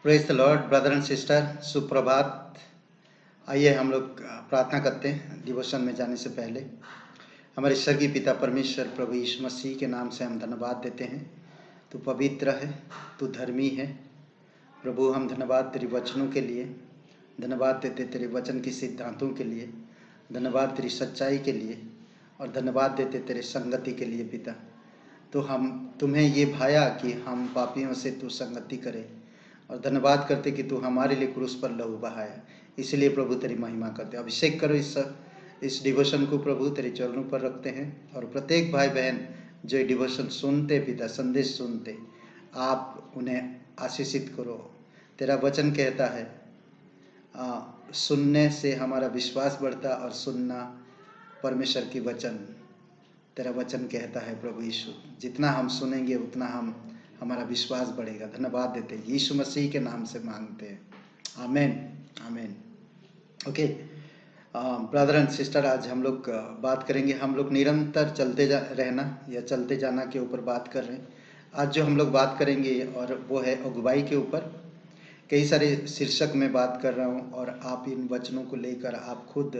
Praise the Lord brother and sister, सुप्रभात। आइए हम लोग प्रार्थना करते हैं डिवोशन में जाने से पहले। हमारे स्वर्गीय पिता परमेश्वर प्रभु यीशु मसीह के नाम से हम धन्यवाद देते हैं। तू पवित्र है, तू धर्मी है प्रभु। हम धन्यवाद तेरे वचनों के लिए, धन्यवाद देते तेरे वचन के सिद्धांतों के लिए, धन्यवाद तेरी सच्चाई के लिए और धन्यवाद देते तेरे संगति के लिए पिता। तो हम तुम्हें ये भाया कि हम पापियों से तू संगति करे और धन्यवाद करते कि तू हमारे लिए क्रूस पर लहू बहाया। इसलिए प्रभु तेरी महिमा करते, अभिषेक करो इस डिवोशन को प्रभु तेरे चरणों पर रखते हैं। और प्रत्येक भाई बहन जो ये डिवोशन सुनते पिता, संदेश सुनते, आप उन्हें आशीषित करो। तेरा वचन कहता है सुनने से हमारा विश्वास बढ़ता और सुनना परमेश्वर की वचन। तेरा वचन कहता है प्रभु यीशु, जितना हम सुनेंगे उतना हमारा विश्वास बढ़ेगा। धन्यवाद देते हैं, यीशु मसीह के नाम से मांगते हैं, आमेन आमेन। ओके ब्रदर एंड सिस्टर, आज हम लोग बात करेंगे। हम लोग निरंतर चलते रहना या चलते जाना के ऊपर बात कर रहे हैं। आज जो हम लोग बात करेंगे और वो है अगुवाई के ऊपर। कई सारे शीर्षक में बात कर रहा हूँ और आप इन वचनों को लेकर आप खुद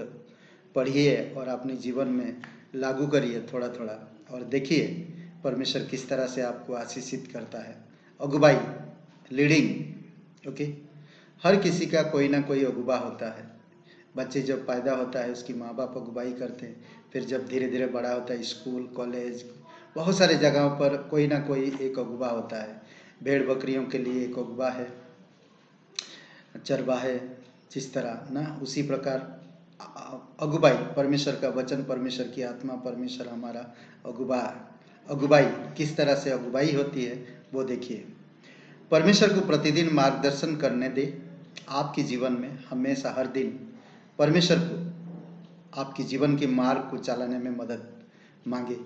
पढ़िए और अपने जीवन में लागू करिए थोड़ा थोड़ा, और देखिए परमेश्वर किस तरह से आपको आशीषित करता है। अगुवाई, लीडिंग। ओके, हर किसी का कोई ना कोई अगुवा होता है। बच्चे जब पैदा होता है उसकी माँ बाप अगुवाई करते हैं, फिर जब धीरे धीरे बड़ा होता है स्कूल कॉलेज बहुत सारे जगहों पर कोई ना कोई एक अगुवा होता है। भेड़ बकरियों के लिए एक अगुवा है, चरवाहे जिस तरह ना, उसी प्रकार अगुवाई, परमेश्वर का वचन, परमेश्वर की आत्मा, परमेश्वर हमारा अगुवा। अगुवाई किस तरह से अगुवाई होती है वो देखिए। परमेश्वर को प्रतिदिन मार्गदर्शन करने दे आपके जीवन में। हमेशा हर दिन परमेश्वर को आपके जीवन के मार्ग को चलाने में मदद मांगे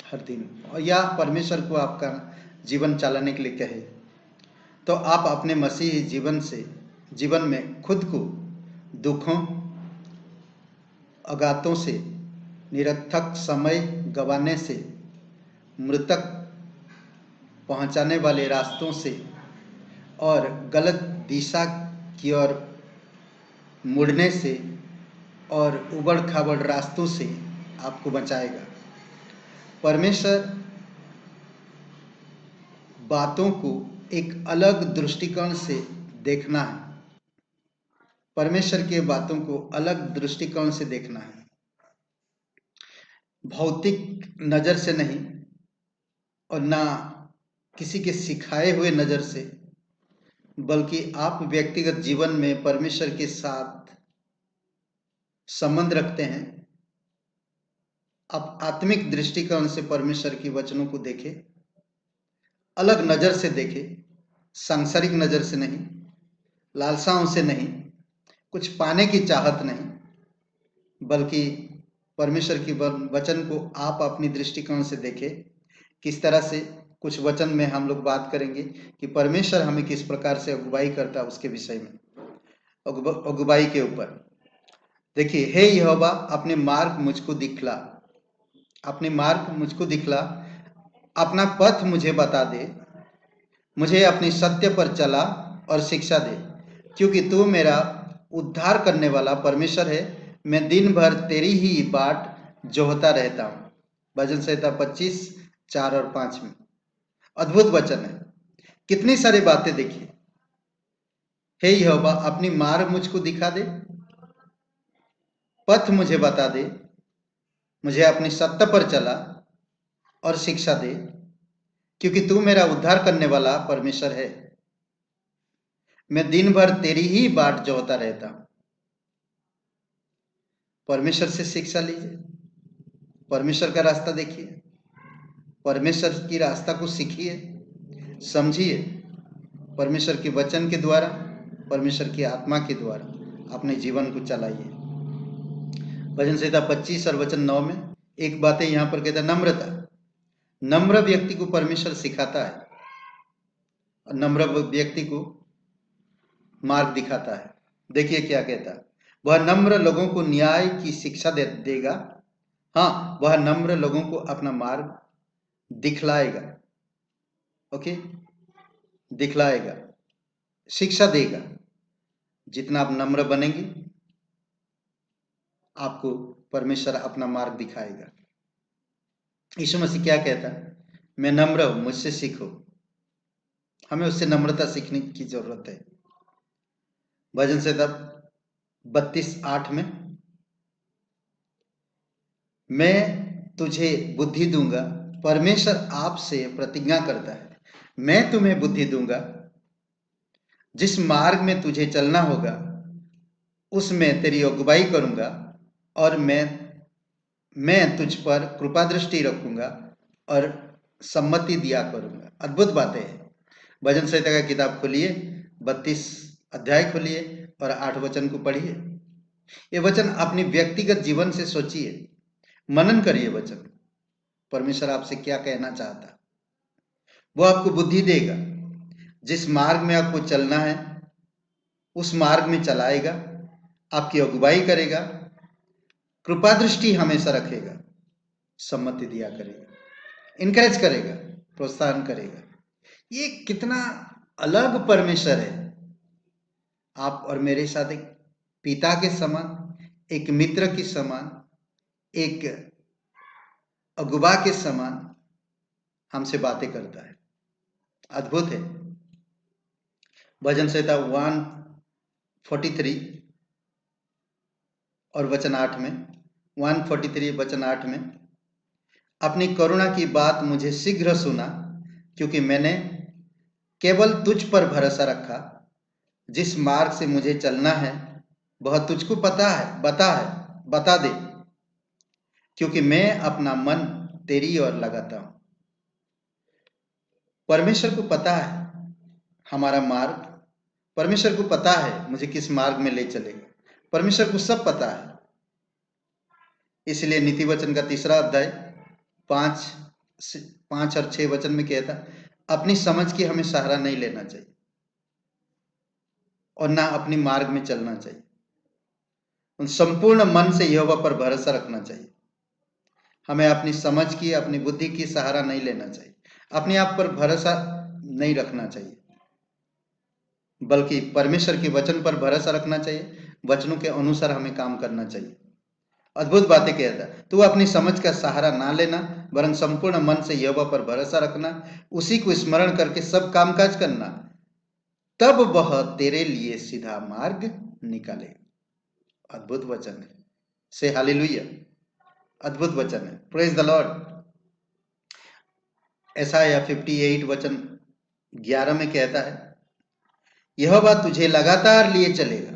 हर दिन, और या परमेश्वर को आपका जीवन चलाने के लिए कहे। तो आप अपने मसीही जीवन में खुद को दुखों, आघातों से, निरर्थक समय गंवाने से, मृतक पहुंचाने वाले रास्तों से और गलत दिशा की ओर मुड़ने से और उबड़ खाबड़ रास्तों से आपको बचाएगा। परमेश्वर बातों को एक अलग दृष्टिकोण से देखना है। परमेश्वर के बातों को अलग दृष्टिकोण से देखना है, भौतिक नज़र से नहीं और ना किसी के सिखाए हुए नज़र से, बल्कि आप व्यक्तिगत जीवन में परमेश्वर के साथ संबंध रखते हैं। आप आत्मिक दृष्टिकोण से परमेश्वर के वचनों को देखें, अलग नज़र से देखें, सांसारिक नज़र से नहीं, लालसाओं से नहीं, कुछ पाने की चाहत नहीं, बल्कि परमेश्वर की वचन को आप अपनी दृष्टिकोण से देखें। किस तरह से, कुछ वचन में हम लोग बात करेंगे कि परमेश्वर हमें किस प्रकार से अगुवाई करता है, उसके विषय में, अगुवाई के ऊपर। देखिए, हे यहोवा अपने मार्ग मुझको दिखला, अपने मार्ग मुझको दिखला, अपना पथ मुझे बता दे, मुझे अपनी सत्य पर चला और शिक्षा दे, क्योंकि तू मेरा उद्धार करने वाला परमेश्वर है। मैं दिन भर तेरी ही बाट जोहता रहता हूँ। भजन संहिता 25:4 और 5 में अद्भुत वचन है। कितनी सारी बातें देखिए। हे यहोवा अपनी मार्ग मुझको दिखा दे, पथ मुझे बता दे, मुझे अपनी सत्य पर चला और शिक्षा दे, क्योंकि तू मेरा उद्धार करने वाला परमेश्वर है। मैं दिन भर तेरी ही बाट जोहता रहता हूं। परमेश्वर से शिक्षा लीजिए, परमेश्वर का रास्ता देखिए, परमेश्वर की रास्ता को सीखिए, समझिए। परमेश्वर के वचन के द्वारा, परमेश्वर की आत्मा के द्वारा अपने जीवन को चलाइए। भजन संहिता 25 और वचन 9 में एक बात है, यहाँ पर कहता है नम्रता। नम्र व्यक्ति को परमेश्वर सिखाता है और नम्र व्यक्ति को मार्ग दिखाता है। देखिए क्या कहता है, वह नम्र लोगों को न्याय की शिक्षा देगा। हाँ, वह नम्र लोगों को अपना मार्ग दिखलाएगा। ओके, दिखलाएगा। शिक्षा देगा। जितना आप नम्र बनेंगे, आपको परमेश्वर अपना मार्ग दिखाएगा। यीशु मसीह क्या कहता है? मैं नम्र हूं, मुझसे सीखो। हमें उससे नम्रता सीखने की जरूरत है। भजन संहिता 32:8 में, मैं तुझे बुद्धि दूंगा। परमेश्वर आपसे प्रतिज्ञा करता है, मैं तुम्हें बुद्धि दूंगा। जिस मार्ग में तुझे चलना होगा उसमें तेरी अगुवाई करूंगा, और मैं तुझ पर कृपा दृष्टि रखूंगा और सम्मति दिया करूंगा। अद्भुत बातें हैं। भजन संहिता का किताब खोलिए, 32 अध्याय खोलिए और 8 वचन को पढ़िए। ये वचन अपनी व्यक्तिगत जीवन से सोचिए, मनन करिए। वचन परमेश्वर आपसे क्या कहना चाहता। वो आपको बुद्धि देगा, जिस मार्ग में आपको चलना है उस मार्ग में चलाएगा, आपकी अगुवाई करेगा, कृपा दृष्टि हमेशा रखेगा, सम्मति दिया करेगा, इनकरेज करेगा, प्रोत्साहन करेगा। ये कितना अलग परमेश्वर है। आप और मेरे साथ एक पिता के समान, एक मित्र के समान, एक अगुवा के समान हमसे बातें करता है। अद्भुत है। भजन संहिता 143 और वचन 8 में, 143 वचन 8 में, अपनी करुणा की बात मुझे शीघ्र सुना, क्योंकि मैंने केवल तुझ पर भरोसा रखा। जिस मार्ग से मुझे चलना है वह तुझको बता दे, क्योंकि मैं अपना मन तेरी ओर लगाता हूं। परमेश्वर को पता है हमारा मार्ग, परमेश्वर को पता है मुझे किस मार्ग में ले चलेगा, परमेश्वर को सब पता है। इसलिए नीति वचन का 3 अध्याय 5 और 6 वचन में कहता, अपनी समझ की हमें सहारा नहीं लेना चाहिए और ना अपनी मार्ग में चलना चाहिए। उन संपूर्ण मन से यहोवा पर भरोसा रखना चाहिए। हमें अपनी समझ की, अपनी बुद्धि की सहारा नहीं लेना चाहिए, अपने आप पर भरोसा नहीं रखना चाहिए, बल्कि परमेश्वर के वचन पर भरोसा रखना चाहिए। वचनों के अनुसार हमें काम करना चाहिए। अद्भुत बातें कहता है, तू अपनी समझ का सहारा ना लेना, वरन संपूर्ण मन से यहोवा पर भरोसा रखना, उसी को स्मरण करके सब कामकाज करना, तब वह तेरे लिए सीधा मार्ग निकालेगा। अद्भुत वचन है। से हालेलुया। अद्भुत वचन है। Praise the Lord. यशायाह 58 वचन 11 में कहता है, यहोवा तुझे लगातार लिए चलेगा।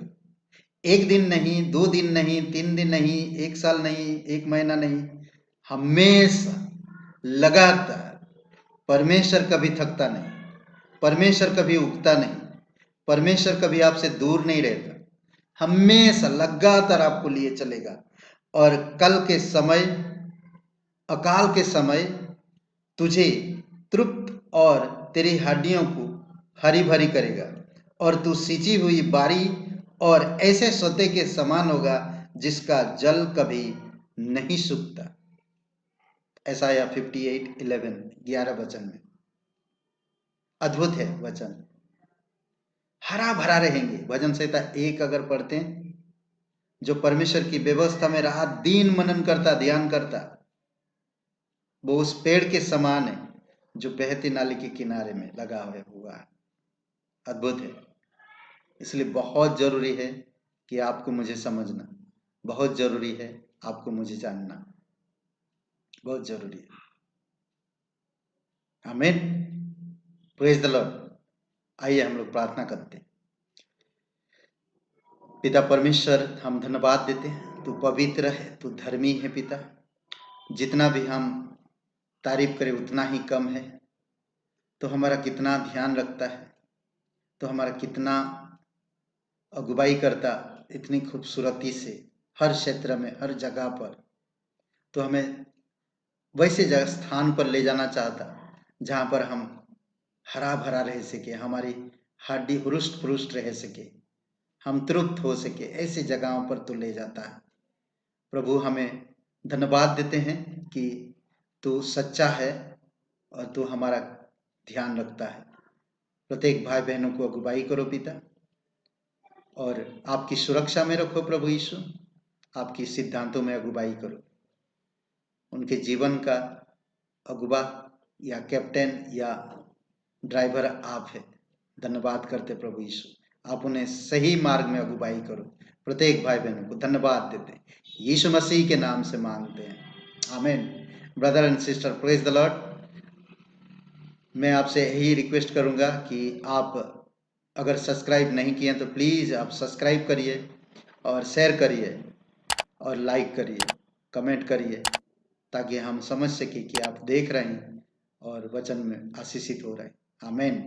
एक दिन नहीं, 2 दिन नहीं, 3 दिन नहीं, 1 साल नहीं, 1 महीना नहीं, हमेशा लगातार। परमेश्वर कभी थकता नहीं, परमेश्वर कभी उगता नहीं, परमेश्वर कभी आपसे दूर नहीं रहता, हमेशा लगातार आपको लिए चलेगा। और कल के समय, अकाल के समय तुझे तृप्त और तेरी हड्डियों को हरी भरी करेगा, और तू सींची हुई बारी और ऐसे सोते के समान होगा जिसका जल कभी नहीं सूखता। यशायाह 58:11 वचन में। अद्भुत है वचन। हरा भरा रहेंगे। भजन संहिता 1 अगर पढ़ते हैं, जो परमेश्वर की व्यवस्था में रात दिन मनन करता, ध्यान करता, वो उस पेड़ के समान है जो बहती नाली के किनारे में लगा हुआ है। अद्भुत है। इसलिए बहुत जरूरी है कि आपको मुझे समझना, बहुत जरूरी है आपको मुझे जानना, बहुत जरूरी है। आमीन। Praise the Lord. आइए हम लोग प्रार्थना करते हैं। पिता परमेश्वर, हम धन्यवाद देते हैं, तू पवित्र है, तू धर्मी है। पिता, जितना भी हम तारीफ करें उतना ही कम है। तो हमारा कितना ध्यान रखता है, तो हमारा कितना अगुवाई करता इतनी खूबसूरती से, हर क्षेत्र में, हर जगह पर। तो हमें वैसे जगह स्थान पर ले जाना चाहता जहाँ पर हम हरा भरा रह सके, हमारी हड्डी हुरुष्ट पुरुष्ट रह सके, हम तृप्त हो सके, ऐसी जगहों पर तो ले जाता है। प्रभु, हमें धन्यवाद देते हैं कि तू सच्चा है और तू हमारा ध्यान रखता है। प्रत्येक भाई बहनों को अगुवाई करो पिता, और आपकी सुरक्षा में रखो प्रभु यीशु। आपकी सिद्धांतों में अगुवाई करो। उनके जीवन का अगुवा या कैप्टन या ड्राइवर आप है। धन्यवाद करते प्रभु यीशु, आप उन्हें सही मार्ग में अगुवाई करो। प्रत्येक भाई बहनों को धन्यवाद देते हैं, यीशु मसीह के नाम से मांगते हैं, आमीन। Brother and sister, praise the Lord. मैं आपसे यही रिक्वेस्ट करूंगा कि आप अगर सब्सक्राइब नहीं किए तो प्लीज़ आप सब्सक्राइब करिए और शेयर करिए और लाइक करिए, कमेंट करिए, ताकि हम समझ सके कि आप देख रहे हैं और वचन में आशीषित हो रहे हैं। आमीन।